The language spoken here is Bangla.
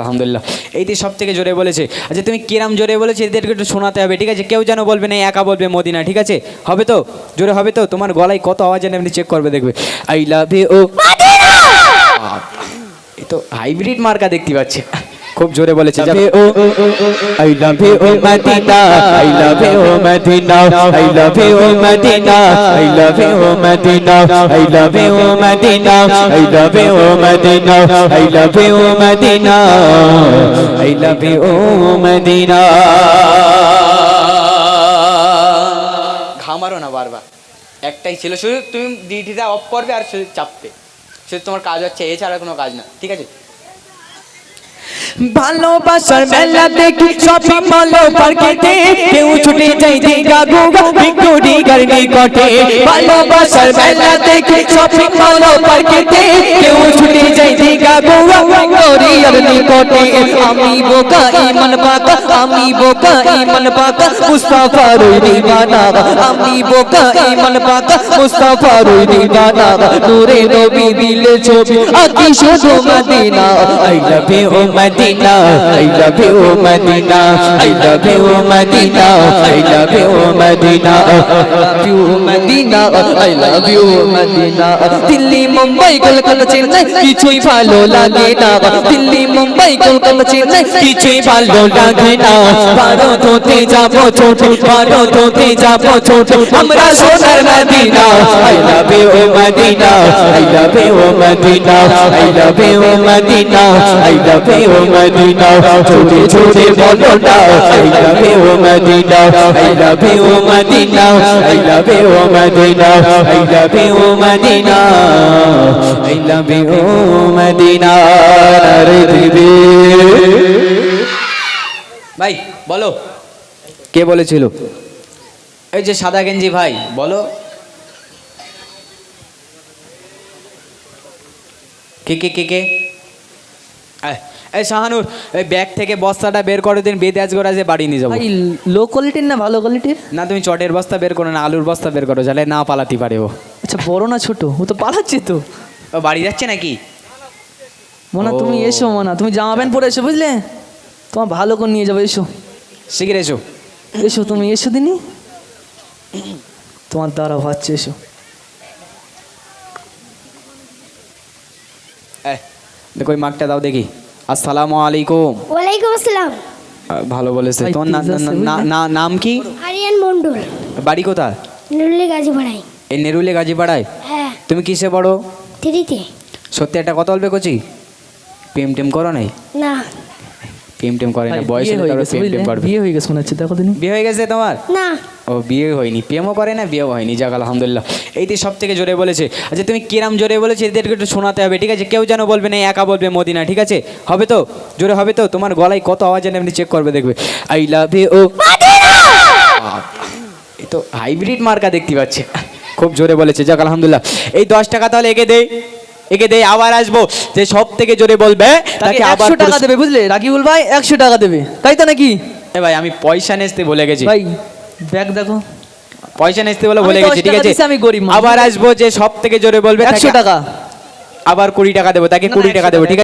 আলহামদুলিল্লাহ। এইটি সব থেকে জোরে বলেছে। আচ্ছা তুমি কিরাম জোরে বলেছে এদেরকে একটু শোনাতে হবে, ঠিক আছে? কেউ যেন বলবে না একা বলবে মদিনা, ঠিক আছে? হবে তো? জোরে হবে তো? তোমার গলায় কত আওয়াজ এনে আপনি চেক করবে, দেখবে। I love you Medina. এই তো হাইব্রিড মার্কা দেখতে পাচ্ছি। খুব জোরে বলেছে। I love you Medina, I love you Medina, I love you Medina, I love you Medina, I love you Medina, I love you Medina, I love you Medina, I love you Medina. ঘামারো না বারবার, একটাই ছিল, শুধু তুমি ডিটিটা অফ করবে আর শুধু চাপবে, শুধু তোমার কাজ হচ্ছে, এছাড়া কোনো কাজ না, ঠিক আছে? ভালোবাসার মেলা দেখি শপিং মল পার্কেতে, কেউ ছুটে যাই দিঘা গোয়া ভিক্টোরিয়ার নিকটে। ভালোবাসার মেলা দেখি শপিং মল পার্কেতে, কেউ ছুটে যাই দিঘা গোয়া ভিক্টোরিয়ার নিকটে। আমি বোকা ইমান পাকা, আমি বোকা ইমান পাকা, মুস্তাফার দিওয়ানা। আমি বোকা ইমান পাকা, মুস্তাফার দিওয়ানা। নূরে নবী দিলে ছবি আঁকি শুধু Medina. I love you Medina, I love you Medina, I love you Medina, I love you Medina, I love you Medina, I love you Medina. Delhi Mumbai Kolkata Chennai কিছুই ভালো লাগে না, দিল্লি মুম্বাই কলকাতা চেন্নাই কিছুই ভালো লাগে না। ভারত হতে যাবো ছোট, ভারত হতে যাবো ছোট, আমরা সোনার Medina. I love you Medina, I love you Medina, I love you Medina, I love you Medina. छोटे छोटे बोलो ना I love you Medina, I love you Medina, I love you Medina, I love you Medina, I love you Medina. रे दीदी ভাই বলো কে বলেছিল? এই যে সাদা গেঞ্জি ভাই, বলো কে কে কে কে? এই শাহানুর, এই ব্যাগ থেকে বস্তাটা বের করে দিন, বেদাজ গোড়া যে বাড়ি নিয়ে যাবো। ভাই লো কোয়ালিটির না ভালো কোয়ালিটির? না তুমি চটের বস্তা বের করো না, আলুর বস্তা বের করো, যাহলে না পালাতে পারে ও। আচ্ছা বড় না ছোট? ও তো পালাচ্ছে তো। ও বাড়ি যাচ্ছে নাকি? মোনা তুমি এসো, মোনা তুমি জামা প্যান্ট পরে এসো, বুঝলে? তোমার ভালো করে নিয়ে যাবো, এসো শিগগির এসো। এসো তুমি এসো দিনি, তোমার দ্বারা ভাবছে, এসো। দেখো ওই মাকটা দাও দেখি। আসসালামু আলাইকুম। ওয়ালাইকুম আসসালাম। ভালো বলেছে। ভাই, তোমার please আসো, নাম কি? আরিয়ান মন্ডল, বাড়ি কোথায়? নুরুলি গাজীপাড়ায়। এই নেরুলে গাজীপাড়ায়? হ্যাঁ। তুমি কিসে পড়ো? থ্রিতে। সত্যি একটা কথা বলবে কচি, প্রেম টেম করো নাই? না প্রেম টেম করে না, ভাই, বয়স বিয়ে হলে হয়ে তারপর গেছে, প্রেম টেম বুঝলে? করবে। বিয়ে হয়ে গেছে মনে হচ্ছে, দেখো দিনি। বিয়ে হয়ে গেছে তোমার? না ও বিয়ে হয়নি, প্রেমও করে না, বিয়েও হয়নি, যাক আলহামদুলিল্লাহ। এইটি সব থেকে জোরে বলেছে। আচ্ছা তুমি কিরাম জোরে বলেছে এদেরকে একটু শোনাতে হবে, ঠিক আছে? কেউ যেন বলবে না একা বলবে মদিনা, ঠিক আছে? হবে তো? জোরে হবে তো? তোমার গলায় কত আওয়াজ এনে আপনি চেক করবে, দেখবে। I love you Medina. এই তো হাইব্রিড মার্কা দেখতে পাচ্ছি। খুব জোরে বলেছে, যাক আলহামদুলিল্লাহ। এই 10 টাকা তাহলে একে দেই, একে দেই। আবার আসবো, যে সব থেকে জোরে বলবে তাকে আবার 100 টাকা দেবে, বুঝলে? রাকিবুল ভাই 100 টাকা দেবে, তাই তো নাকি? এ ভাই আমি পয়সা নেচতে ভুলে গেছি ভাই ব্যাগ দেখো, পয়সা নেচতে বলে ভুলে আমি 10 গেছি, ঠিক টাকা আছে? দিছি, আমি গরিব মানুষ। আবার আসবো, যে সব থেকে জোরে বলবে 100 টাকা। আবার 20 টাকা দেবো, তাকে 20 টাকা দেবো, ঠিক আছে?